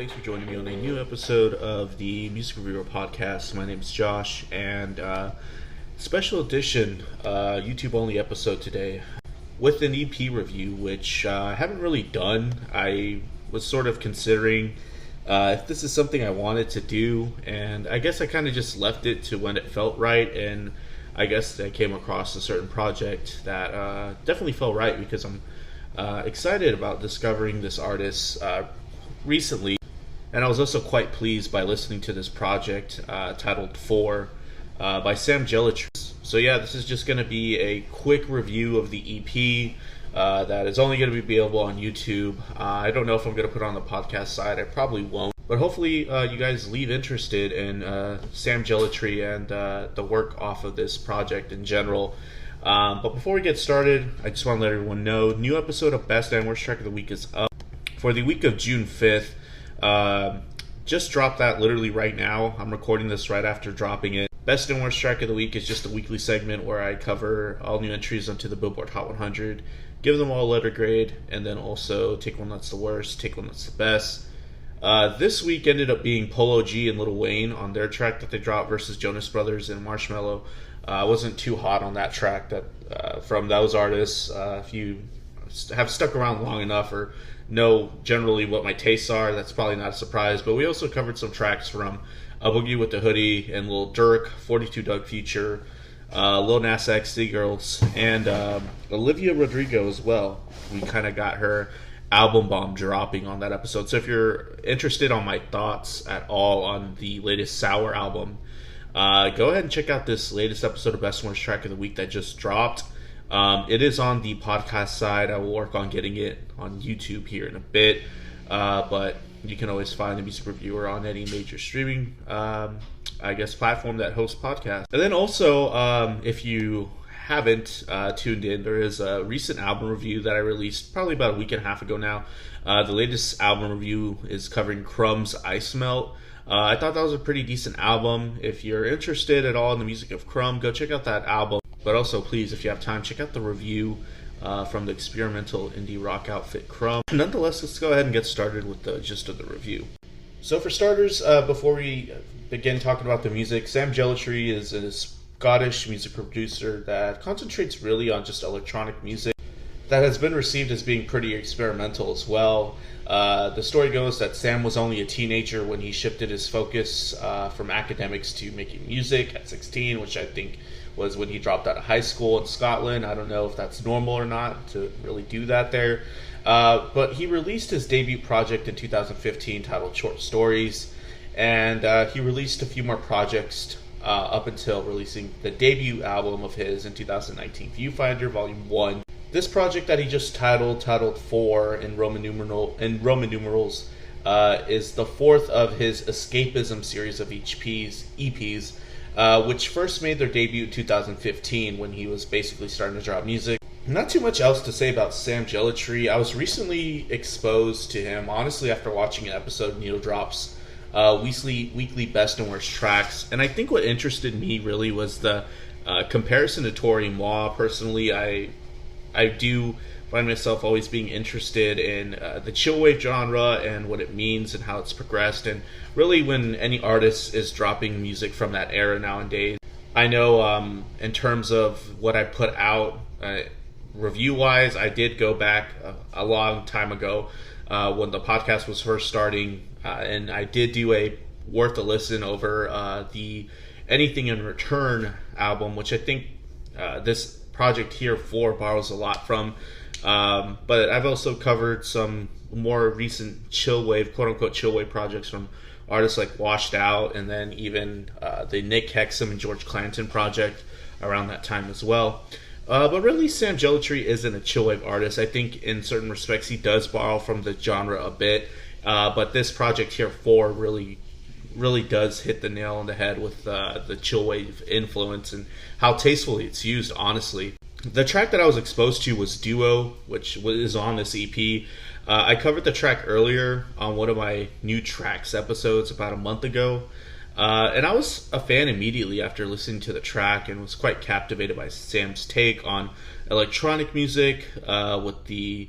Thanks for joining me on a new episode of the Music Reviewer Podcast. My name is Josh, and special edition YouTube-only episode today with an EP review, which I haven't really done. I was sort of considering if this is something I wanted to do, and I guess I kind of just left it to when it felt right, and I guess I came across a certain project that definitely felt right because I'm excited about discovering this artist recently, and I was also quite pleased by listening to this project titled 4 by Sam Gellaitry. So yeah, this is just going to be a quick review of the EP that is only going to be available on YouTube. I don't know if I'm going to put it on the podcast side. I probably won't, but hopefully you guys leave interested in Sam Gellaitry and the work off of this project in general. But before we get started, I just want to let everyone know, new episode of Best and Worst Track of the Week is up for the week of June 5th. Just dropped that literally right now. I'm recording this right after dropping it. Best and Worst Track of the Week is just a weekly segment where I cover all new entries onto the Billboard Hot 100, give them all a letter grade, and then also take one that's the worst, take one that's the best. This week ended up being Polo G and Lil Wayne on their track that they dropped versus Jonas Brothers and Marshmello. I wasn't too hot on that track that from those artists. If you have stuck around long enough or know generally what my tastes are, that's probably not a surprise. But we also covered some tracks from A Boogie with the Hoodie and Lil Durk, 42 Doug Future, Lil Nas X, City Girls, and Olivia Rodrigo as well. We kind of got her album bomb dropping on that episode. So if you're interested on my thoughts at all on the latest Sour album, go ahead and check out this latest episode of Best and Worst Track of the Week that just dropped. It is on the podcast side. I will work on getting it on YouTube here in a bit. But you can always find the Music Reviewer on any major streaming, platform that hosts podcasts. And then also, if you haven't tuned in, there is a recent album review that I released probably about a week and a half ago now. The latest album review is covering Crumb's Ice Melt. I thought that was a pretty decent album. If you're interested at all in the music of Crumb, go check out that album. But also, please, if you have time, check out the review from the experimental indie rock outfit Crumb. Nonetheless, let's go ahead and get started with the gist of the review. So for starters, before we begin talking about the music, Sam Gellaitry is a Scottish music producer that concentrates really on just electronic music that has been received as being pretty experimental as well. The story goes that Sam was only a teenager when he shifted his focus from academics to making music at 16, which I think was when he dropped out of high school in Scotland. I don't know if that's normal or not to really do that there. But he released his debut project in 2015 titled Short Stories, and he released a few more projects up until releasing the debut album of his in 2019, Viewfinder Volume 1. This project that he just titled 4 in Roman numerals, is the fourth of his Escapism series of EPs, which first made their debut in 2015 when he was basically starting to drop music. Not too much else to say about Sam Gellaitry. I was recently exposed to him, honestly, after watching an episode of Needle Drop's weekly Best and Worst Tracks. And I think what interested me really was the comparison to Tori Moi. Personally, I do find myself always being interested in the chillwave genre and what it means and how it's progressed. And really, when any artist is dropping music from that era nowadays, I know in terms of what I put out review-wise, I did go back a long time ago when the podcast was first starting, and I did do a worth a listen over the Anything in Return album, which I think this project here 4 borrows a lot from. But I've also covered some more recent chillwave, quote-unquote chillwave projects from artists like Washed Out, and then even the Nick Hexum and George Clanton project around that time as well. But really, Sam Gellaitry isn't a chillwave artist. I think in certain respects he does borrow from the genre a bit, but this project here 4 really does hit the nail on the head with the chillwave influence and how tastefully it's used, honestly. The track that I was exposed to was Duo, which is on this EP. I covered the track earlier on one of my new tracks episodes about a month ago. And I was a fan immediately after listening to the track and was quite captivated by Sam's take on electronic music with the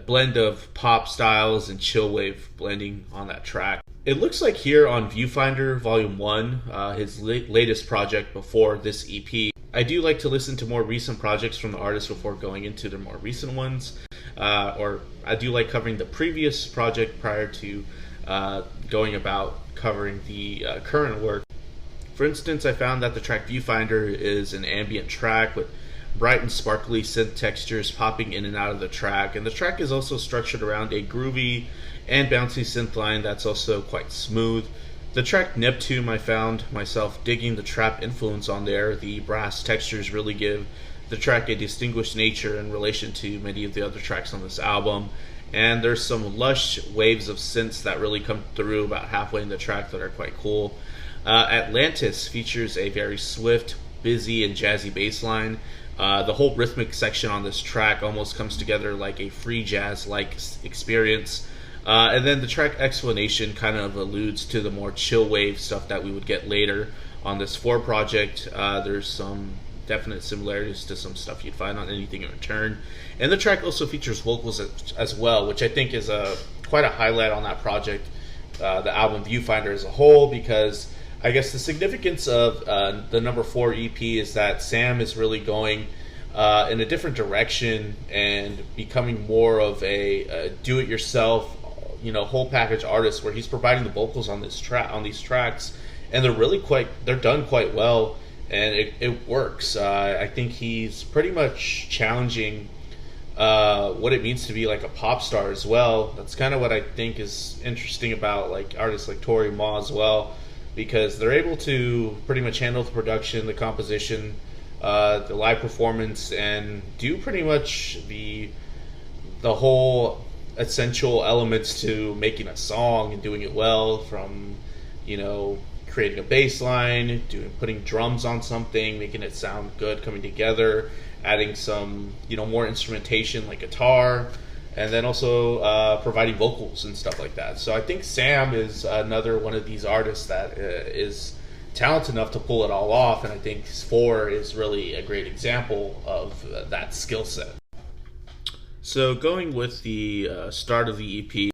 blend of pop styles and chillwave blending on that track. It looks like here on Viewfinder Volume 1, his latest project before this EP. I do like to listen to more recent projects from the artist before going into their more recent ones. Or I do like covering the previous project prior to going about covering the current work. For instance, I found that the track Viewfinder is an ambient track with bright and sparkly synth textures popping in and out of the track, and the track is also structured around a groovy and bouncy synth line that's also quite smooth. The track Neptune, I found myself digging the trap influence on there. The brass textures really give the track a distinguished nature in relation to many of the other tracks on this album, and there's some lush waves of synths that really come through about halfway in the track that are quite cool. Atlantis features a very swift, busy, and jazzy bass line. The whole rhythmic section on this track almost comes together like a free jazz-like experience. And then the track Explanation kind of alludes to the more chill wave stuff that we would get later on this 4 project. There's some definite similarities to some stuff you'd find on Anything in Return. And the track also features vocals as well, which I think is quite a highlight on that project, the album Viewfinder as a whole, because I guess the significance of the number 4 EP is that Sam is really going in a different direction and becoming more of a do-it-yourself, whole package artist, where he's providing the vocals on these tracks, and they're done quite well, and it works. I think he's pretty much challenging what it means to be like a pop star as well. That's kind of what I think is interesting about like artists like Tori Ma as well, because they're able to pretty much handle the production, the composition, the live performance, and do pretty much the whole essential elements to making a song and doing it well, from creating a bass line, putting drums on something, making it sound good, coming together, adding some more instrumentation like guitar, and then also providing vocals and stuff like that. So I think Sam is another one of these artists that is talented enough to pull it all off, and I think 4 is really a great example of that skill set. So going with the start of the EP,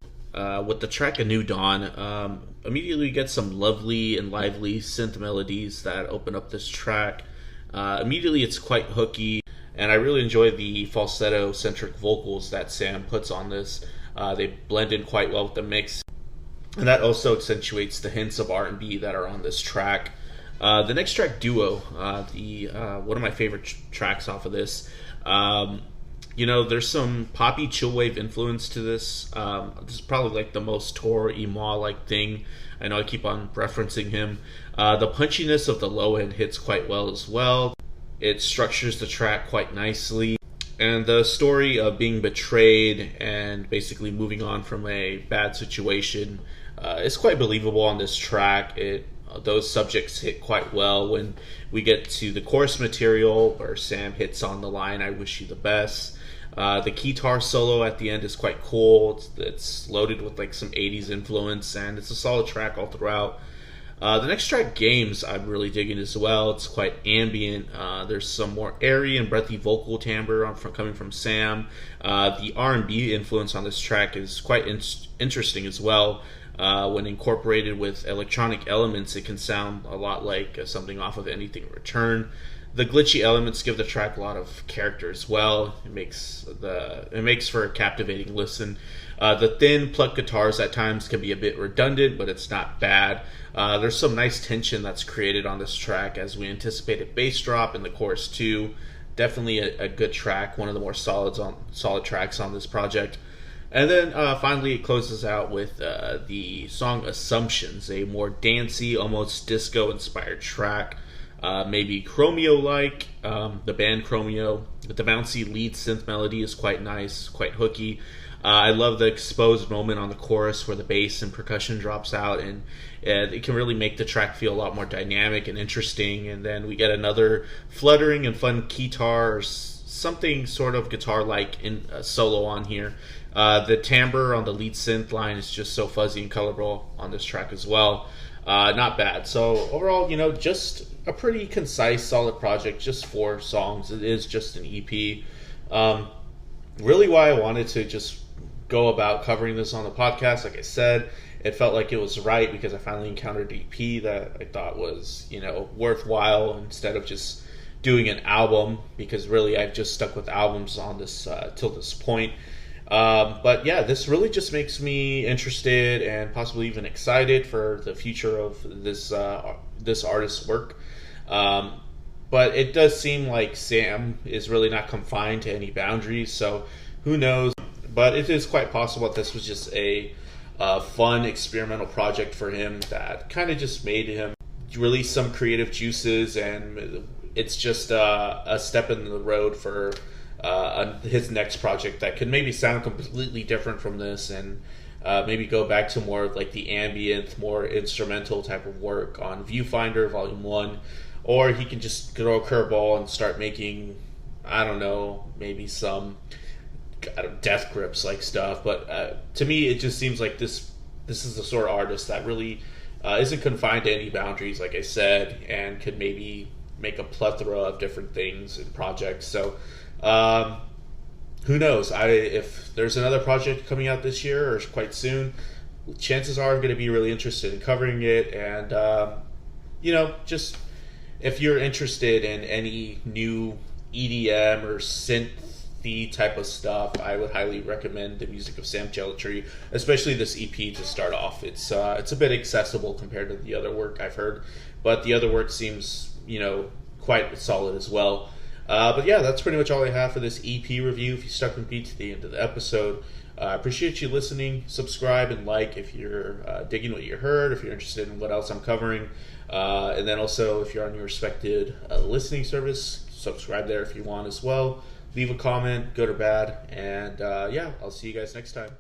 with the track A New Dawn, immediately we get some lovely and lively synth melodies that open up this track. Immediately it's quite hooky, and I really enjoy the falsetto-centric vocals that Sam puts on this. They blend in quite well with the mix, and that also accentuates the hints of R&B that are on this track. The next track, Duo, one of my favorite tracks off of this. There's some poppy chillwave influence to this. This is probably like the most Tor Ema-like thing. I know I keep on referencing him. The punchiness of the low end hits quite well as well. It structures the track quite nicely. And the story of being betrayed and basically moving on from a bad situation is quite believable on this track. Those subjects hit quite well when we get to the chorus material, where Sam hits on the line, "I wish you the best." The guitar solo at the end is quite cool. It's loaded with like some 80s influence, and it's a solid track all throughout. The next track, Games, I'm really digging as well. It's quite ambient. There's some more airy and breathy vocal timbre coming from Sam. The R&B influence on this track is quite interesting as well. When incorporated with electronic elements, it can sound a lot like something off of Anything in Return. The glitchy elements give the track a lot of character as well. It makes for a captivating listen. The thin plucked guitars at times can be a bit redundant, but it's not bad. There's some nice tension that's created on this track as we anticipate a bass drop in the chorus too. Definitely a good track, one of the more solid tracks on this project. And then finally it closes out with the song Assumptions, a more dancey, almost disco-inspired track. Maybe Chromeo-like, the band Chromeo. The bouncy lead synth melody is quite nice, quite hooky. I love the exposed moment on the chorus where the bass and percussion drops out, and it can really make the track feel a lot more dynamic and interesting. And then we get another fluttering and fun guitar, or something sort of guitar-like in solo on here. The timbre on the lead synth line is just so fuzzy and colorful on this track as well. Not bad. So overall, just a pretty concise, solid project. Just 4 songs. It is just an EP. really why I wanted to just go about covering this on the podcast. Like I said, it felt like it was right because I finally encountered an EP that I thought was, worthwhile instead of just doing an album, because really I've just stuck with albums on this till this point. But yeah, this really just makes me interested and possibly even excited for the future of this artist's work. But it does seem like Sam is really not confined to any boundaries, so who knows? But it is quite possible that this was just a fun experimental project for him that kind of just made him release some creative juices, and it's just a step in the road for his next project that could maybe sound completely different from this, and maybe go back to more like the ambient, more instrumental type of work on Viewfinder Volume 1. Or he can just throw a curveball and start making, I don't know, maybe some death grips like stuff. But to me, it just seems like this is the sort of artist that really isn't confined to any boundaries, like I said, and could maybe make a plethora of different things and projects. So who knows? If there's another project coming out this year or quite soon, chances are I'm going to be really interested in covering it. And, just if you're interested in any new EDM or synth type of stuff, I would highly recommend the music of Sam Gellaitry, especially this EP to start off. It's a bit accessible compared to the other work I've heard, but the other work seems, quite solid as well. But yeah, that's pretty much all I have for this EP review. If you stuck with me to the end of the episode, I appreciate you listening. Subscribe and like if you're digging what you heard, if you're interested in what else I'm covering. And then also, if you're on your respected listening service, subscribe there if you want as well. Leave a comment, good or bad. And yeah, I'll see you guys next time.